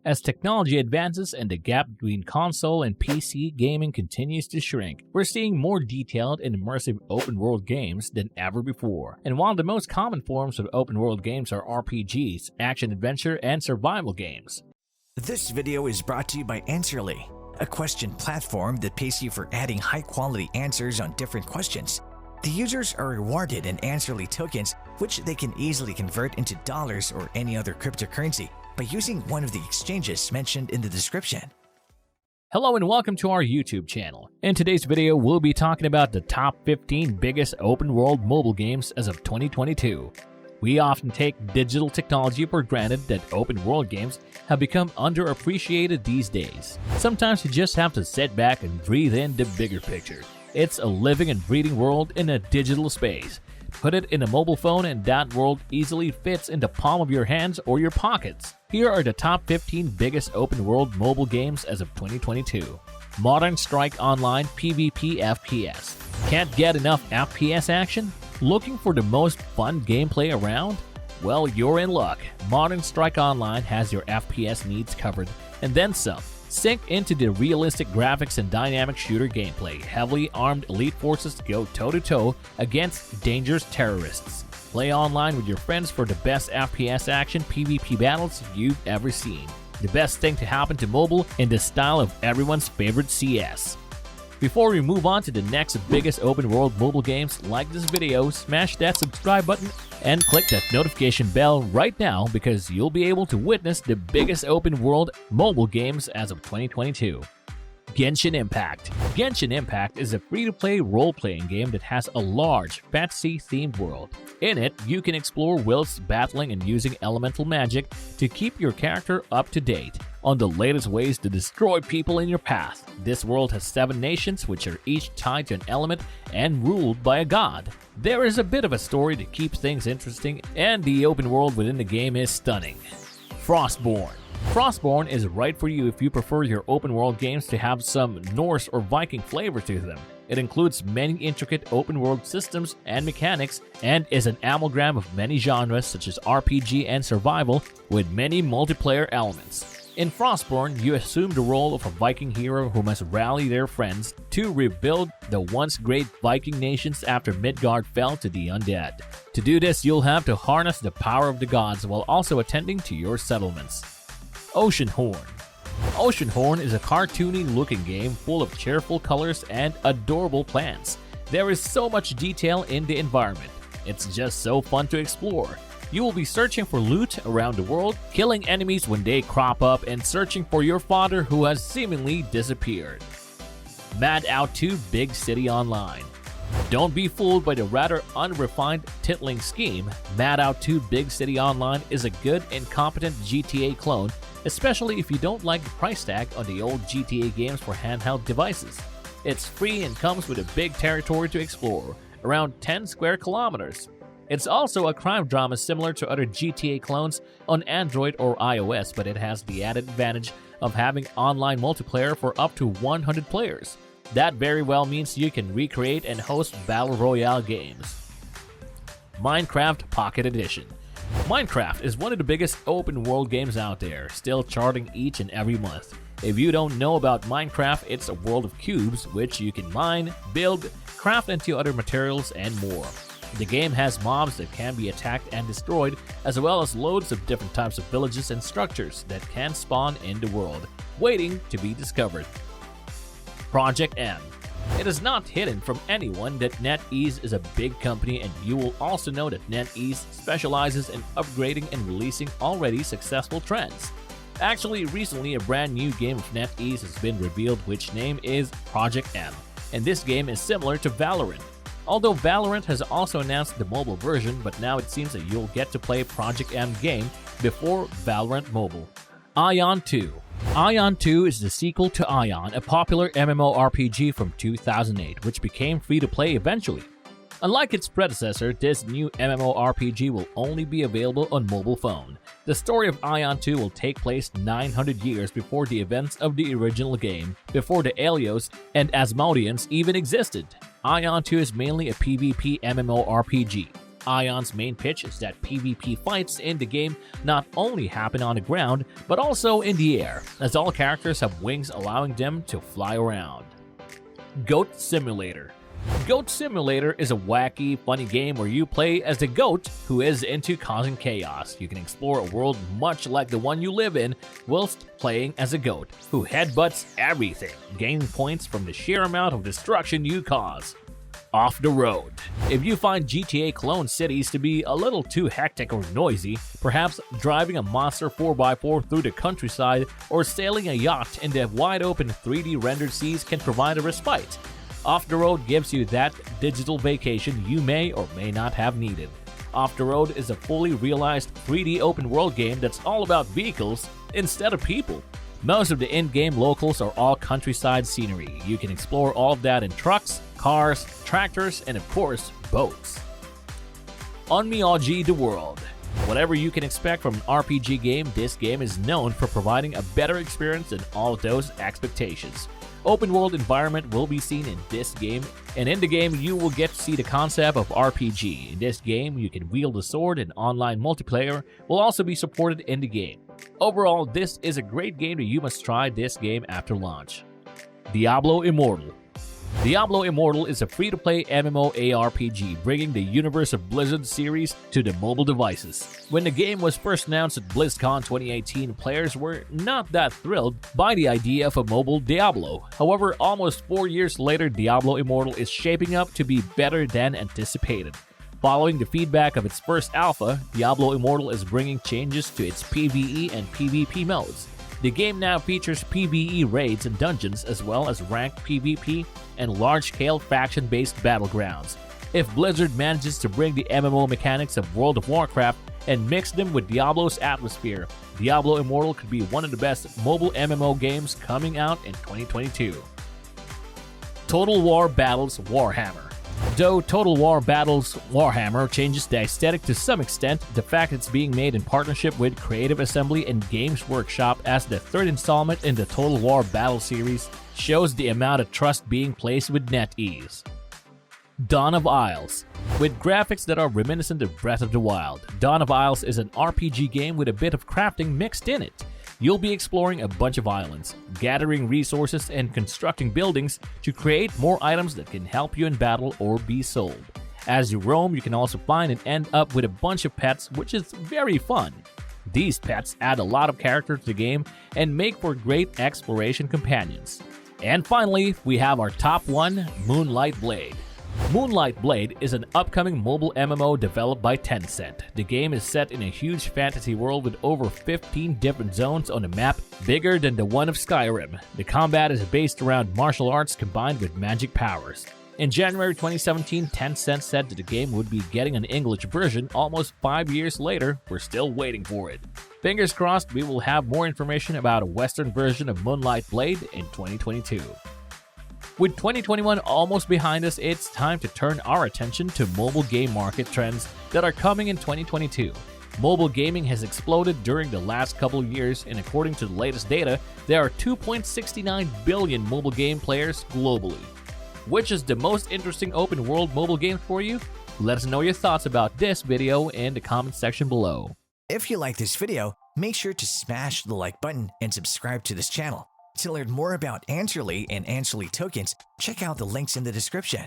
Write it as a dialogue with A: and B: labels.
A: As technology advances and the gap between console and PC gaming continues to shrink, we're seeing more detailed and immersive open-world games than ever before. And while the most common forms of open-world games are RPGs, action-adventure, and survival games.
B: This video is brought to you by Answerly, a question platform that pays you for adding high-quality answers on different questions. The users are rewarded in Answerly tokens, which they can easily convert into dollars or any other cryptocurrency by using one of the exchanges mentioned in the description.
A: Hello and welcome to our YouTube channel. In today's video, we'll be talking about the top 15 biggest open-world mobile games as of 2022. We often take digital technology for granted that open-world games have become underappreciated these days. Sometimes you just have to sit back and breathe in the bigger picture. It's a living and breathing world in a digital space. Put it in a mobile phone and that world easily fits in the palm of your hands or your pockets. Here are the top 15 biggest open-world mobile games as of 2022. Modern Strike Online PvP FPS. Can't get enough FPS action? Looking for the most fun gameplay around? Well, you're in luck. Modern Strike Online has your FPS needs covered, and then some. Sink into the realistic graphics and dynamic shooter gameplay. Heavily armed elite forces go toe-to-toe against dangerous terrorists. Play online with your friends for the best FPS action PvP battles you've ever seen. The best thing to happen to mobile in the style of everyone's favorite CS. Before we move on to the next biggest open-world mobile games, like this video, smash that subscribe button, and click that notification bell right now because you'll be able to witness the biggest open-world mobile games as of 2022. Genshin Impact. Genshin Impact is a free-to-play role-playing game that has a large, fantasy-themed world. In it, you can explore whilst battling and using elemental magic to keep your character up to date on the latest ways to destroy people in your path. This world has 7 nations which are each tied to an element and ruled by a god. There is a bit of a story to keep things interesting, and the open world within the game is stunning. Frostborne. Frostborne is right for you if you prefer your open world games to have some Norse or Viking flavor to them. It includes many intricate open world systems and mechanics and is an amalgam of many genres such as RPG and survival with many multiplayer elements. In Frostborne, you assume the role of a Viking hero who must rally their friends to rebuild the once great Viking nations after Midgard fell to the undead. To do this, you'll have to harness the power of the gods while also attending to your settlements. Oceanhorn. Oceanhorn is a cartoony-looking game full of cheerful colors and adorable plants. There is so much detail in the environment. It's just so fun to explore. You will be searching for loot around the world, killing enemies when they crop up, and searching for your father who has seemingly disappeared. Mad Out 2 Big City Online. Don't be fooled by the rather unrefined titling scheme. Mad Out 2 Big City Online is a good and competent GTA clone, especially if you don't like the price tag on the old GTA games for handheld devices. It's free and comes with a big territory to explore, around 10 square kilometers. It's also a crime drama similar to other GTA clones on Android or iOS, but it has the added advantage of having online multiplayer for up to 100 players. That very well means you can recreate and host Battle Royale games. Minecraft Pocket Edition. Minecraft is one of the biggest open world games out there, still charting each and every month. If you don't know about Minecraft, it's a world of cubes which you can mine, build, craft into other materials, and more. The game has mobs that can be attacked and destroyed, as well as loads of different types of villages and structures that can spawn in the world, waiting to be discovered. Project M. It is not hidden from anyone that NetEase is a big company, and you will also know that NetEase specializes in upgrading and releasing already successful trends. Actually, recently a brand new game of NetEase has been revealed, which name is Project M, and this game is similar to Valorant. Although Valorant has also announced the mobile version, but now it seems that you'll get to play Project M game before Valorant Mobile. Ion 2. Ion 2 is the sequel to Ion, a popular MMORPG from 2008, which became free-to-play eventually. Unlike its predecessor, this new MMORPG will only be available on mobile phone. The story of Ion 2 will take place 900 years before the events of the original game, before the Aelios and Asmodeans even existed. Ion 2 is mainly a PvP MMORPG. Ion's main pitch is that PvP fights in the game not only happen on the ground, but also in the air, as all characters have wings allowing them to fly around. Goat Simulator. Goat Simulator is a wacky, funny game where you play as the goat who is into causing chaos. You can explore a world much like the one you live in whilst playing as a goat who headbutts everything, gaining points from the sheer amount of destruction you cause. Off the road. If you find GTA clone cities to be a little too hectic or noisy, perhaps driving a monster 4x4 through the countryside or sailing a yacht in the wide-open 3D rendered seas can provide a respite. Off the Road gives you that digital vacation you may or may not have needed. Off the Road is a fully realized 3D open world game that's all about vehicles instead of people. Most of the in-game locals are all countryside scenery. You can explore all of that in trucks, cars, tractors, and of course, boats. Onmyoji the World. Whatever you can expect from an RPG game, this game is known for providing a better experience than all of those expectations. Open world environment will be seen in this game, and in the game you will get to see the concept of RPG. In this game, you can wield a sword, and online multiplayer will also be supported in the game. Overall, this is a great game that you must try this game after launch. Diablo Immortal. Diablo Immortal is a free-to-play MMORPG bringing the Universe of Blizzard series to the mobile devices. When the game was first announced at BlizzCon 2018, players were not that thrilled by the idea of a mobile Diablo. However, almost 4 years later, Diablo Immortal is shaping up to be better than anticipated. Following the feedback of its first alpha, Diablo Immortal is bringing changes to its PvE and PvP modes. The game now features PvE raids and dungeons, as well as ranked PvP and large-scale faction-based battlegrounds. If Blizzard manages to bring the MMO mechanics of World of Warcraft and mix them with Diablo's atmosphere, Diablo Immortal could be one of the best mobile MMO games coming out in 2022. Total War Battles Warhammer. Though Total War Battles Warhammer changes the aesthetic to some extent, the fact it's being made in partnership with Creative Assembly and Games Workshop as the third installment in the Total War Battle series shows the amount of trust being placed with NetEase. Dawn of Isles. With graphics that are reminiscent of Breath of the Wild, Dawn of Isles is an RPG game with a bit of crafting mixed in it. You'll be exploring a bunch of islands, gathering resources and constructing buildings to create more items that can help you in battle or be sold. As you roam, you can also find and end up with a bunch of pets, which is very fun. These pets add a lot of character to the game and make for great exploration companions. And finally, we have our top one, Moonlight Blade. Moonlight Blade is an upcoming mobile MMO developed by Tencent. The game is set in a huge fantasy world with over 15 different zones on a map bigger than the one of Skyrim. The combat is based around martial arts combined with magic powers. In January 2017, Tencent said that the game would be getting an English version. Almost 5 years later, we're still waiting for it. Fingers crossed we will have more information about a Western version of Moonlight Blade in 2022. With 2021 almost behind us, it's time to turn our attention to mobile game market trends that are coming in 2022. Mobile gaming has exploded during the last couple of years, and according to the latest data, there are 2.69 billion mobile game players globally. Which is the most interesting open world mobile game for you? Let us know your thoughts about this video in the comment section below.
B: If you like this video, make sure to smash the like button and subscribe to this channel. To learn more about Answerly and Answerly tokens, check out the links in the description.